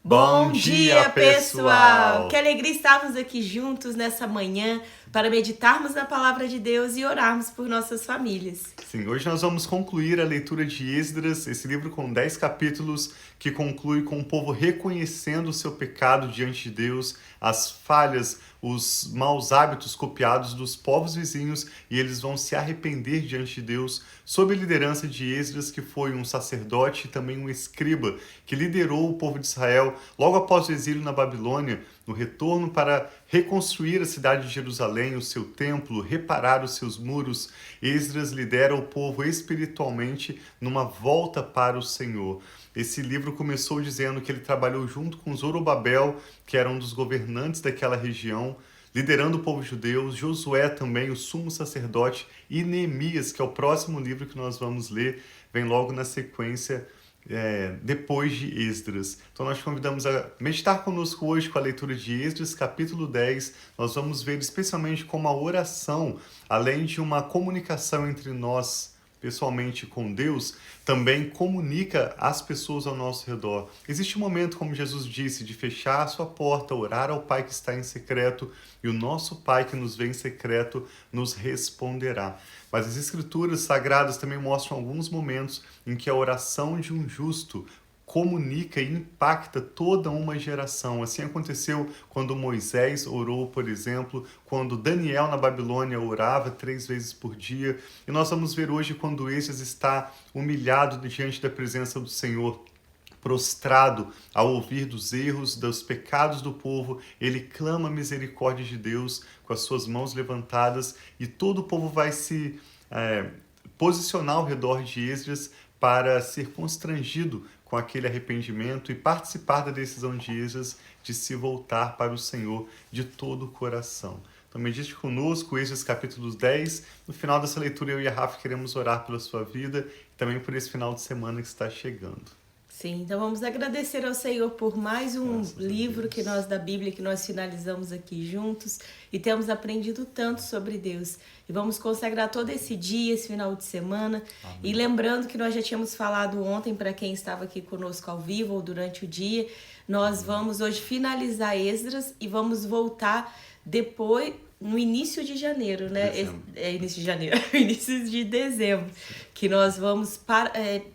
Bom dia, pessoal! Que alegria estarmos aqui juntos nessa manhã para meditarmos na palavra de Deus e orarmos por nossas famílias. Sim, hoje nós vamos concluir a leitura de Esdras, esse livro com 10 capítulos que conclui com o povo reconhecendo o seu pecado diante de Deus, as falhas, os maus hábitos copiados dos povos vizinhos, e eles vão se arrepender diante de Deus sob a liderança de Esdras, que foi um sacerdote e também um escriba, que liderou o povo de Israel logo após o exílio na Babilônia, no retorno para reconstruir a cidade de Jerusalém, o seu templo, reparar os seus muros. Esdras lidera o povo espiritualmente numa volta para o Senhor. Esse livro começou dizendo que ele trabalhou junto com Zorobabel, que era um dos governantes daquela região, liderando o povo judeu, Josué também, o sumo sacerdote, e Neemias, que é o próximo livro que nós vamos ler, vem logo na sequência, depois de Esdras. Então nós te convidamos a meditar conosco hoje com a leitura de Esdras, capítulo 10. Nós vamos ver especialmente como a oração, além de uma comunicação entre nós, pessoalmente com Deus, também comunica as pessoas ao nosso redor. Existe um momento, como Jesus disse, de fechar a sua porta, orar ao Pai que está em secreto, e o nosso Pai que nos vê em secreto nos responderá. Mas as Escrituras Sagradas também mostram alguns momentos em que a oração de um justo comunica e impacta toda uma geração. Assim aconteceu quando Moisés orou, por exemplo, quando Daniel na Babilônia orava 3 vezes por dia. E nós vamos ver hoje quando Esdras está humilhado diante da presença do Senhor, prostrado ao ouvir dos erros, dos pecados do povo, ele clama a misericórdia de Deus com as suas mãos levantadas, e todo o povo vai se posicionar ao redor de Esdras para ser constrangido com aquele arrependimento e participar da decisão de Esdras de se voltar para o Senhor de todo o coração. Então medite conosco, Esdras capítulo 10. No final dessa leitura, eu e a Rafa queremos orar pela sua vida e também por esse final de semana que está chegando. Sim, então vamos agradecer ao Senhor por mais um livro que nós da Bíblia que nós finalizamos aqui juntos e temos aprendido tanto sobre Deus. E vamos consagrar todo esse dia, esse final de semana. Amém. E lembrando que nós já tínhamos falado ontem, para quem estava aqui conosco ao vivo ou durante o dia, nós vamos hoje finalizar Esdras e vamos voltar depois, no início de janeiro, né? Início de janeiro, início de dezembro, que nós vamos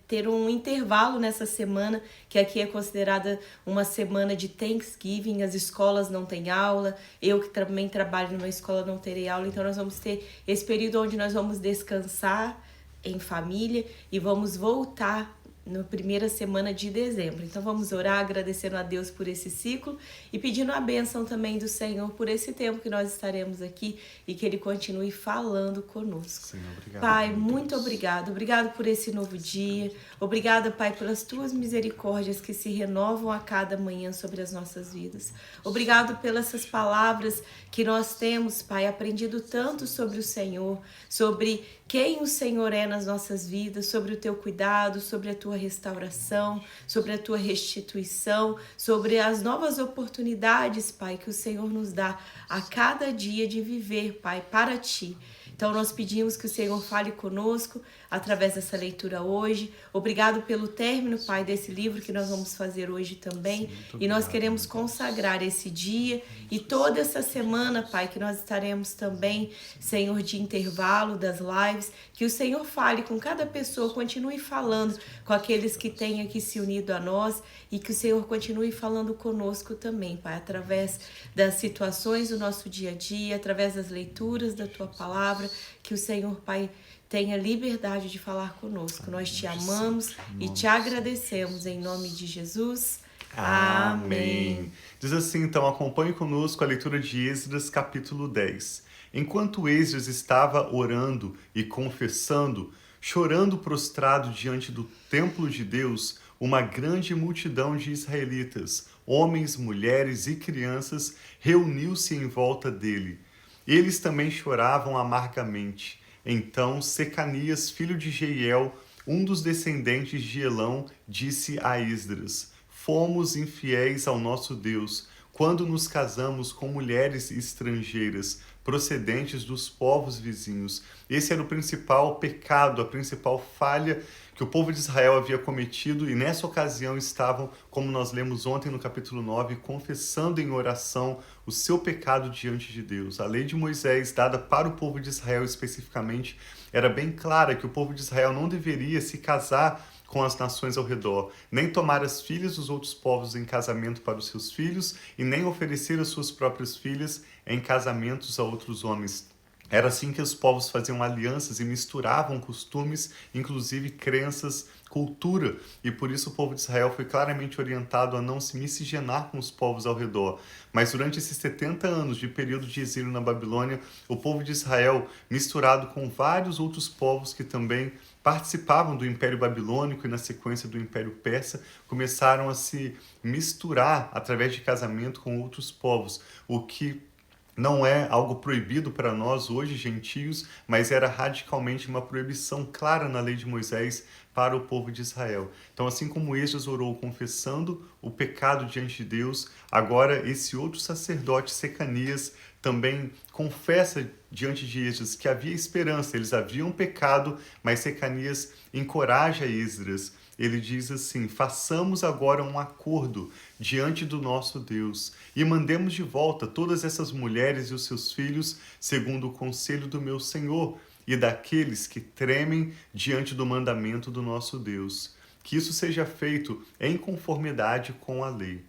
ter um intervalo nessa semana, que aqui é considerada uma semana de Thanksgiving, as escolas não têm aula, eu que também trabalho numa escola não terei aula, então nós vamos ter esse período onde nós vamos descansar em família e vamos voltar na primeira semana de dezembro. Então vamos orar agradecendo a Deus por esse ciclo e pedindo a bênção também do Senhor por esse tempo que nós estaremos aqui e que Ele continue falando conosco. Senhor, obrigado, Pai, muito obrigado. Obrigado por esse novo dia. Obrigada, Pai, pelas Tuas misericórdias que se renovam a cada manhã sobre as nossas vidas. Obrigado pelas essas palavras que nós temos, Pai, aprendido tanto sobre o Senhor, sobre quem o Senhor é nas nossas vidas, sobre o Teu cuidado, sobre a Tua restauração, sobre a Tua restituição, sobre as novas oportunidades, Pai, que o Senhor nos dá a cada dia de viver, Pai, para Ti. Então nós pedimos que o Senhor fale conosco através dessa leitura hoje. Obrigado pelo término, Pai, desse livro que nós vamos fazer hoje também. Sim, e nós queremos consagrar esse dia e toda essa semana, Pai, que nós estaremos também, Senhor, de intervalo das lives. Que o Senhor fale com cada pessoa, continue falando com aqueles que têm aqui se unido a nós e que o Senhor continue falando conosco também, Pai, através das situações do nosso dia a dia, através das leituras da Tua palavra, que o Senhor, Pai, tenha liberdade de falar conosco. Nós Te amamos e Te agradecemos em nome de Jesus. Amém. Diz assim, então, acompanhe conosco a leitura de Esdras, capítulo 10. Enquanto Esdras estava orando e confessando, chorando prostrado diante do templo de Deus, uma grande multidão de israelitas, homens, mulheres e crianças, reuniu-se em volta dele. Eles também choravam amargamente. Então Secanias, filho de Jeiel, um dos descendentes de Elão, disse a Esdras: Fomos infiéis ao nosso Deus, quando nos casamos com mulheres estrangeiras, procedentes dos povos vizinhos. Esse era o principal pecado, a principal falha que o povo de Israel havia cometido e nessa ocasião estavam, como nós lemos ontem no capítulo 9, confessando em oração o seu pecado diante de Deus. A lei de Moisés, dada para o povo de Israel especificamente, era bem clara que o povo de Israel não deveria se casar com as nações ao redor, nem tomar as filhas dos outros povos em casamento para os seus filhos e nem oferecer as suas próprias filhas em casamentos a outros homens. Era assim que os povos faziam alianças e misturavam costumes, inclusive crenças, cultura, e por isso o povo de Israel foi claramente orientado a não se miscigenar com os povos ao redor. Mas durante esses 70 anos de período de exílio na Babilônia, o povo de Israel, misturado com vários outros povos que também participavam do Império Babilônico e na sequência do Império Persa, começaram a se misturar através de casamento com outros povos, o que não é algo proibido para nós hoje, gentios, mas era radicalmente uma proibição clara na lei de Moisés para o povo de Israel. Então, assim como Esdras orou confessando o pecado diante de Deus, agora esse outro sacerdote, Secanias, também confessa diante de Esdras que havia esperança, eles haviam pecado, mas Secanias encoraja Esdras. Ele diz assim: façamos agora um acordo diante do nosso Deus e mandemos de volta todas essas mulheres e os seus filhos, segundo o conselho do meu Senhor e daqueles que tremem diante do mandamento do nosso Deus. Que isso seja feito em conformidade com a lei.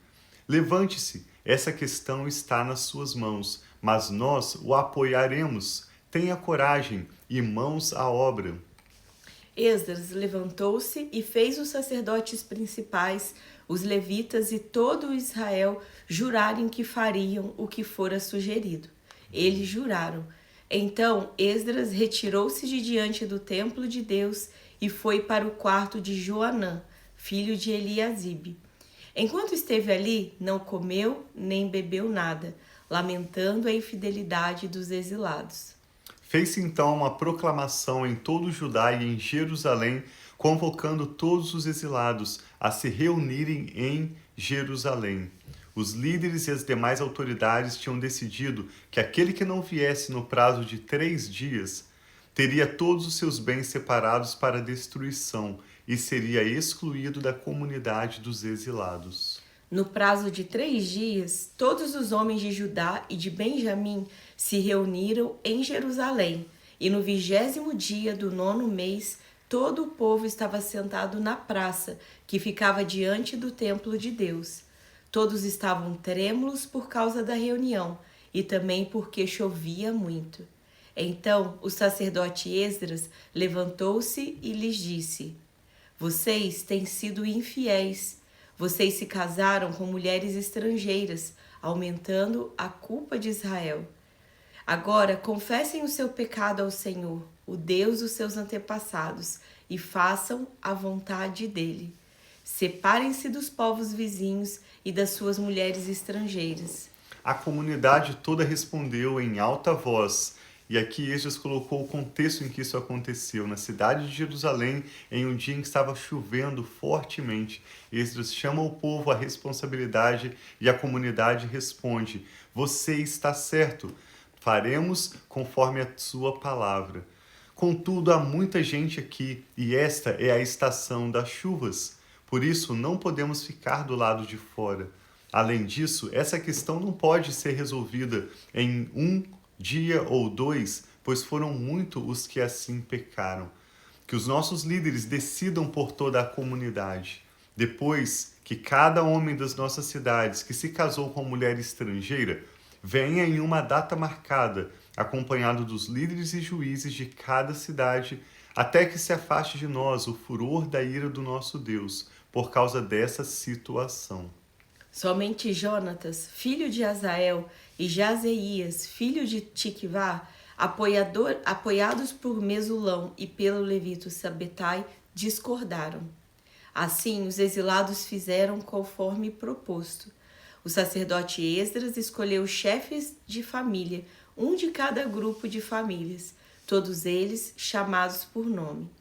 Levante-se, essa questão está nas suas mãos, mas nós o apoiaremos. Tenha coragem e mãos à obra. Esdras levantou-se e fez os sacerdotes principais, os levitas e todo o Israel jurarem que fariam o que fora sugerido. Eles juraram. Então Esdras retirou-se de diante do templo de Deus e foi para o quarto de Joanã, filho de Eliasibe. Enquanto esteve ali, não comeu nem bebeu nada, lamentando a infidelidade dos exilados. Fez-se então uma proclamação em todo o Judá e em Jerusalém, convocando todos os exilados a se reunirem em Jerusalém. Os líderes e as demais autoridades tinham decidido que aquele que não viesse no prazo de 3 dias teria todos os seus bens separados para destruição e seria excluído da comunidade dos exilados. No prazo de 3 dias, todos os homens de Judá e de Benjamim se reuniram em Jerusalém, e no 20º dia do 9º mês, todo o povo estava sentado na praça, que ficava diante do templo de Deus. Todos estavam trêmulos por causa da reunião, e também porque chovia muito. Então o sacerdote Esdras levantou-se e lhes disse: vocês têm sido infiéis. Vocês se casaram com mulheres estrangeiras, aumentando a culpa de Israel. Agora confessem o seu pecado ao Senhor, o Deus dos seus antepassados, e façam a vontade dele. Separem-se dos povos vizinhos e das suas mulheres estrangeiras. A comunidade toda respondeu em alta voz. E aqui Esdras colocou o contexto em que isso aconteceu. Na cidade de Jerusalém, em um dia em que estava chovendo fortemente, Esdras chama o povo à responsabilidade e a comunidade responde: você está certo, faremos conforme a sua palavra. Contudo, há muita gente aqui e esta é a estação das chuvas. Por isso, não podemos ficar do lado de fora. Além disso, essa questão não pode ser resolvida em um dia ou 2, pois foram muito os que assim pecaram. Que os nossos líderes decidam por toda a comunidade. Depois que cada homem das nossas cidades que se casou com mulher estrangeira venha em uma data marcada, acompanhado dos líderes e juízes de cada cidade, até que se afaste de nós o furor da ira do nosso Deus, por causa dessa situação. Somente Jonatas, filho de Azael, e Jazeias, filho de Tiquivá, apoiados por Mesulão e pelo levito Sabetai, discordaram. Assim, os exilados fizeram conforme proposto. O sacerdote Esdras escolheu chefes de família, um de cada grupo de famílias, todos eles chamados por nome.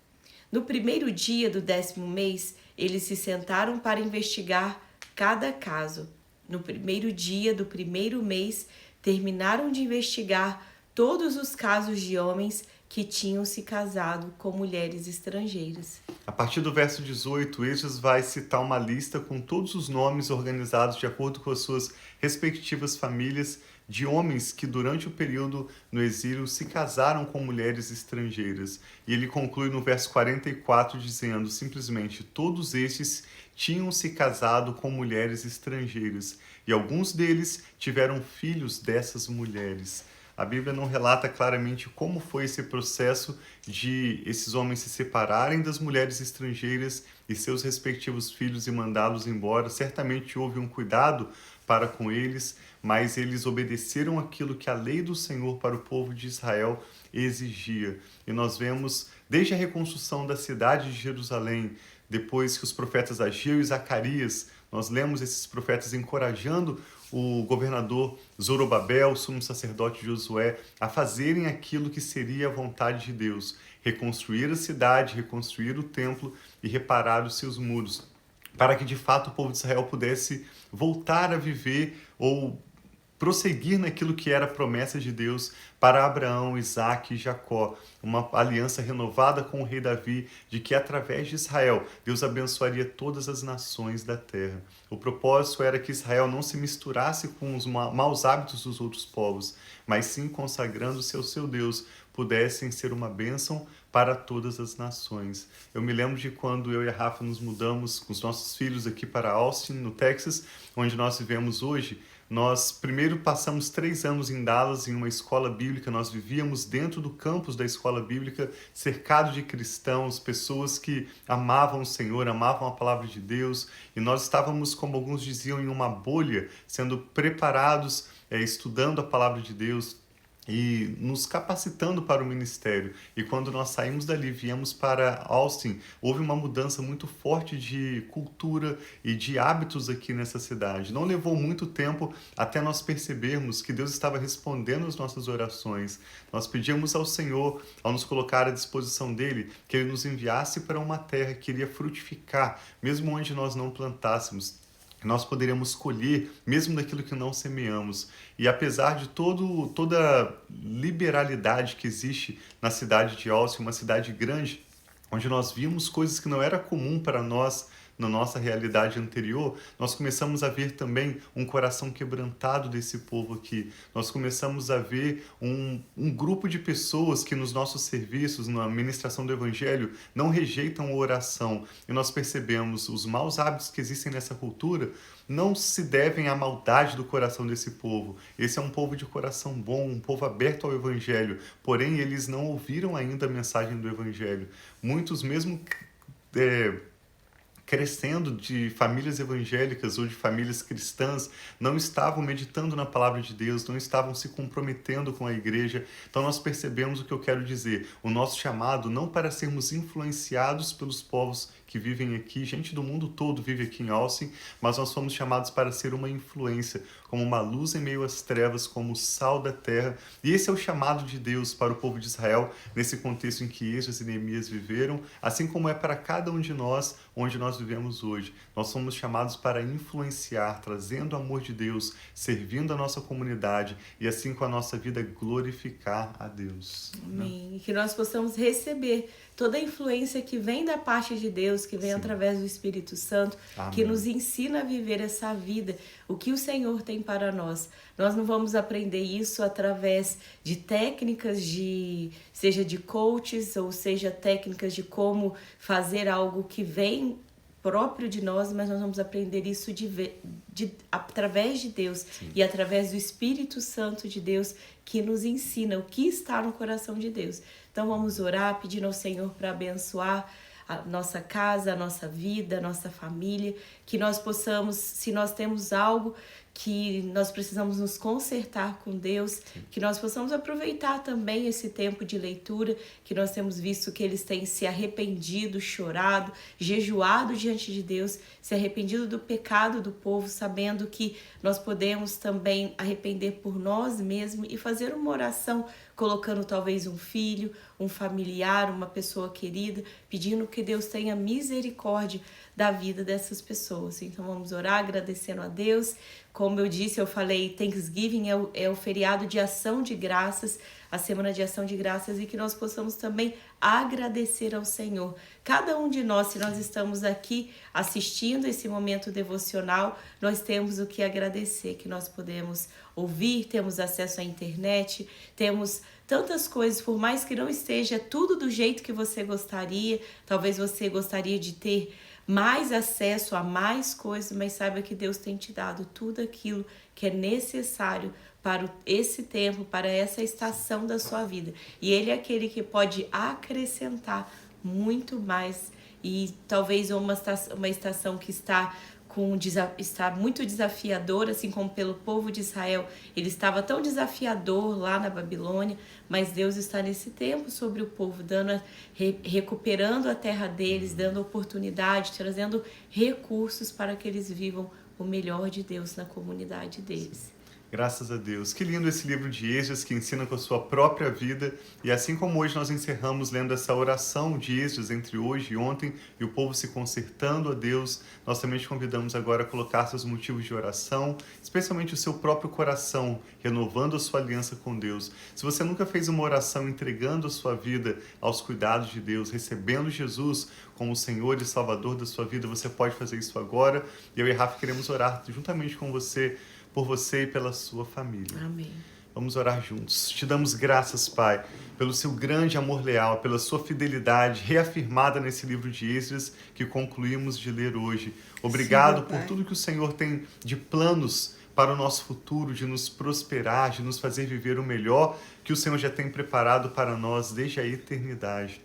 No primeiro dia do 10º mês, eles se sentaram para investigar cada caso. No primeiro dia do primeiro mês, terminaram de investigar todos os casos de homens que tinham se casado com mulheres estrangeiras. A partir do verso 18, Esdras vai citar uma lista com todos os nomes organizados de acordo com as suas respectivas famílias de homens que durante o período no exílio se casaram com mulheres estrangeiras. E ele conclui no verso 44 dizendo simplesmente: todos estes tinham se casado com mulheres estrangeiras, e alguns deles tiveram filhos dessas mulheres. A Bíblia não relata claramente como foi esse processo de esses homens se separarem das mulheres estrangeiras e seus respectivos filhos e mandá-los embora. Certamente houve um cuidado para com eles, mas eles obedeceram aquilo que a lei do Senhor para o povo de Israel exigia. E nós vemos, desde a reconstrução da cidade de Jerusalém, depois que os profetas Ageu e Zacarias, nós lemos esses profetas encorajando o governador Zorobabel, o sumo sacerdote Josué, a fazerem aquilo que seria a vontade de Deus: reconstruir a cidade, reconstruir o templo e reparar os seus muros, para que de fato o povo de Israel pudesse voltar a viver ou prosseguir naquilo que era a promessa de Deus para Abraão, Isaque e Jacó, uma aliança renovada com o rei Davi, de que através de Israel Deus abençoaria todas as nações da terra. O propósito era que Israel não se misturasse com os maus hábitos dos outros povos, mas sim, consagrando-se ao seu Deus, pudessem ser uma bênção para todas as nações. Eu me lembro de quando eu e a Rafa nos mudamos com os nossos filhos aqui para Austin, no Texas, onde nós vivemos hoje. Nós primeiro passamos 3 anos em Dallas, em uma escola bíblica. Nós vivíamos dentro do campus da escola bíblica, cercado de cristãos, pessoas que amavam o Senhor, amavam a palavra de Deus. E nós estávamos, como alguns diziam, em uma bolha, sendo preparados, estudando a palavra de Deus e nos capacitando para o ministério. E quando nós saímos dali, viemos para Austin, houve uma mudança muito forte de cultura e de hábitos aqui nessa cidade. Não levou muito tempo até nós percebermos que Deus estava respondendo às nossas orações. Nós pedíamos ao Senhor, ao nos colocar à disposição dele, que ele nos enviasse para uma terra que iria frutificar, mesmo onde nós não plantássemos. Nós poderemos colher mesmo daquilo que não semeamos. E apesar de toda a liberalidade que existe na cidade de Austin, uma cidade grande, onde nós vimos coisas que não era comum para nós na nossa realidade anterior, nós começamos a ver também um coração quebrantado desse povo aqui. Nós começamos a ver um grupo de pessoas que nos nossos serviços, na ministração do Evangelho, não rejeitam a oração. E nós percebemos os maus hábitos que existem nessa cultura não se devem à maldade do coração desse povo. Esse é um povo de coração bom, um povo aberto ao Evangelho. Porém, eles não ouviram ainda a mensagem do Evangelho. Muitos mesmo crescendo de famílias evangélicas ou de famílias cristãs, não estavam meditando na palavra de Deus, não estavam se comprometendo com a igreja. Então nós percebemos o que eu quero dizer. O nosso chamado não para sermos influenciados pelos povos que vivem aqui, gente do mundo todo vive aqui em Austin, mas nós fomos chamados para ser uma influência, como uma luz em meio às trevas, como o sal da terra. E esse é o chamado de Deus para o povo de Israel, nesse contexto em que Esdras e Neemias viveram, assim como é para cada um de nós, onde nós vivemos hoje. Nós somos chamados para influenciar, trazendo o amor de Deus, servindo a nossa comunidade e assim com a nossa vida glorificar a Deus. Amém. E que nós possamos receber toda a influência que vem da parte de Deus, que vem através do Espírito Santo, Amém. Que nos ensina a viver essa vida, o que o Senhor tem para nós. Nós não vamos aprender isso através de técnicas seja de coaches, ou seja, técnicas de como fazer algo que vem próprio de nós, mas nós vamos aprender isso através de Deus. Sim. E através do Espírito Santo de Deus, que nos ensina o que está no coração de Deus. Então vamos orar, pedindo ao Senhor para abençoar a nossa casa, a nossa vida, a nossa família, que nós possamos, se nós temos algo que nós precisamos nos consertar com Deus, que nós possamos aproveitar também esse tempo de leitura, que nós temos visto que eles têm se arrependido, chorado, jejuado diante de Deus, se arrependido do pecado do povo, sabendo que nós podemos também arrepender por nós mesmos e fazer uma oração, colocando talvez um filho, um familiar, uma pessoa querida, pedindo que Deus tenha misericórdia da vida dessas pessoas. Então vamos orar agradecendo a Deus. Como eu disse, eu falei, Thanksgiving é o feriado de ação de graças. a semana de ação de graças, e que nós possamos também agradecer ao Senhor. Cada um de nós, se nós estamos aqui assistindo esse momento devocional, nós temos o que agradecer, que nós podemos ouvir, temos acesso à internet, temos tantas coisas, por mais que não esteja tudo do jeito que você gostaria, talvez você gostaria de ter mais acesso a mais coisas, mas saiba que Deus tem te dado tudo aquilo que é necessário para esse tempo, para essa estação da sua vida. E Ele é aquele que pode acrescentar muito mais. E talvez uma estação que está muito desafiadora, assim como pelo povo de Israel. Ele estava tão desafiador lá na Babilônia, mas Deus está nesse tempo sobre o povo, recuperando a terra deles, dando oportunidade, trazendo recursos para que eles vivam o melhor de Deus na comunidade deles. Graças a Deus. Que lindo esse livro de Esdras, que ensina com a sua própria vida. E assim como hoje nós encerramos lendo essa oração de Esdras entre hoje e ontem, e o povo se consertando a Deus, nós também te convidamos agora a colocar seus motivos de oração, especialmente o seu próprio coração, renovando a sua aliança com Deus. Se você nunca fez uma oração entregando a sua vida aos cuidados de Deus, recebendo Jesus como o Senhor e Salvador da sua vida, você pode fazer isso agora. E eu e Rafa queremos orar juntamente com você, por você e pela sua família. Amém. Vamos orar juntos. Te damos graças, Pai, pelo seu grande amor leal, pela sua fidelidade reafirmada nesse livro de Esdras que concluímos de ler hoje. Obrigado por tudo que o Senhor tem de planos para o nosso futuro, de nos prosperar, de nos fazer viver o melhor que o Senhor já tem preparado para nós desde a eternidade.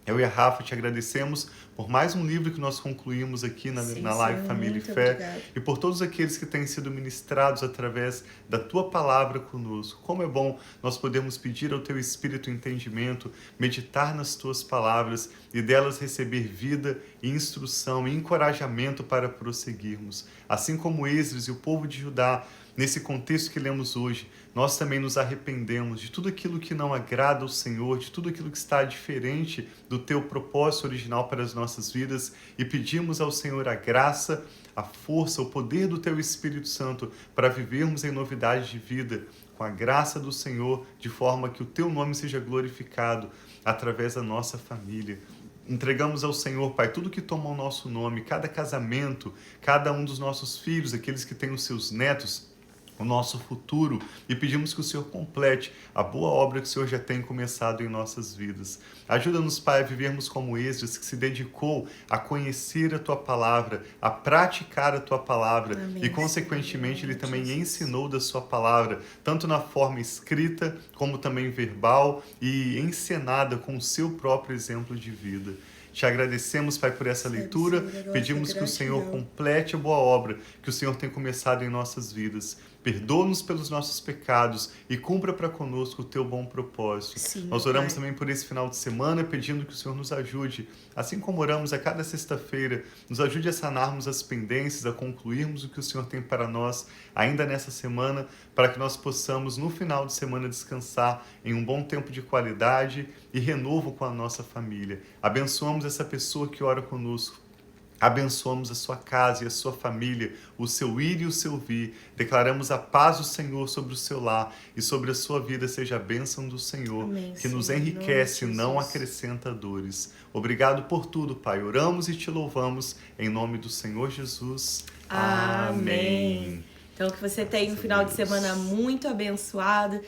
Eu e a Rafa te agradecemos por mais um livro que nós concluímos aqui na Live Família e Fé. Obrigada. E por todos aqueles que têm sido ministrados através da Tua Palavra conosco. Como é bom nós podermos pedir ao Teu Espírito entendimento, meditar nas Tuas Palavras e delas receber vida e instrução e encorajamento para prosseguirmos. Assim como Esdras e o povo de Judá, nesse contexto que lemos hoje, nós também nos arrependemos de tudo aquilo que não agrada ao Senhor, de tudo aquilo que está diferente do Teu propósito original para as nossas vidas e pedimos ao Senhor a graça, a força, o poder do Teu Espírito Santo para vivermos em novidade de vida, com a graça do Senhor, de forma que o Teu nome seja glorificado através da nossa família. Entregamos ao Senhor, Pai, tudo que toma o nosso nome, cada casamento, cada um dos nossos filhos, aqueles que têm os seus netos, o nosso futuro, e pedimos que o Senhor complete a boa obra que o Senhor já tem começado em nossas vidas. Ajuda-nos, Pai, a vivermos como Esdras, que se dedicou a conhecer a Tua Palavra, a praticar a Tua Palavra. Amém, e, consequentemente, Senhor, ele também ensinou da Sua Palavra, tanto na forma escrita, como também verbal e encenada com o seu próprio exemplo de vida. Te agradecemos, Pai, por essa leitura. Pedimos que o Senhor complete a boa obra que o Senhor tem começado em nossas vidas. Perdoa-nos pelos nossos pecados e cumpra para conosco o Teu bom propósito. Sim, nós oramos Pai. também por esse final de semana, pedindo que o Senhor nos ajude, assim como oramos a cada sexta-feira, nos ajude a sanarmos as pendências, a concluirmos o que o Senhor tem para nós ainda nessa semana, para que nós possamos, no final de semana, descansar em um bom tempo de qualidade e renovo com a nossa família. Abençoamos essa pessoa que ora conosco. Abençoamos a sua casa e a sua família, o seu ir e o seu vir. Declaramos a paz do Senhor sobre o seu lar e sobre a sua vida seja a bênção do Senhor, Amém, que nos Senhor, enriquece e não Jesus. acrescenta dores. Obrigado por tudo, Pai. Oramos e te louvamos em nome do Senhor Jesus. Amém. Então, que você tenha um final de semana muito abençoado.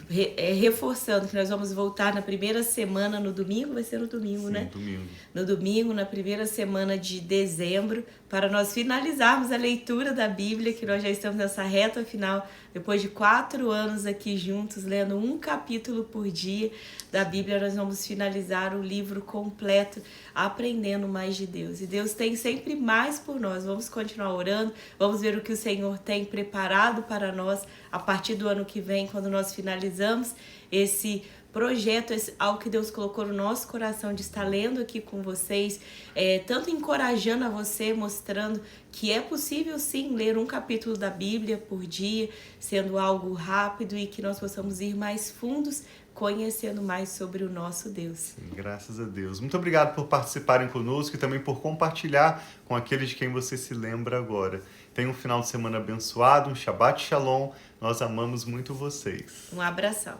Reforçando que nós vamos voltar na primeira semana, no domingo, vai ser no domingo, Sim, né? Domingo. No domingo, na primeira semana de dezembro, para nós finalizarmos a leitura da Bíblia, que nós já estamos nessa reta final, depois de 4 anos aqui juntos, lendo um capítulo por dia da Bíblia, nós vamos finalizar o livro completo, aprendendo mais de Deus. E Deus tem sempre mais por nós. Vamos continuar orando, vamos ver o que o Senhor tem preparado para nós a partir do ano que vem, quando nós finalizamos esse projeto, algo que Deus colocou no nosso coração de estar lendo aqui com vocês, tanto encorajando a você, mostrando que é possível sim ler um capítulo da Bíblia por dia, sendo algo rápido e que nós possamos ir mais fundos, conhecendo mais sobre o nosso Deus. Sim, graças a Deus. Muito obrigado por participarem conosco e também por compartilhar com aqueles de quem você se lembra agora. Tenha um final de semana abençoado, um Shabbat Shalom. Nós amamos muito vocês. Um abração.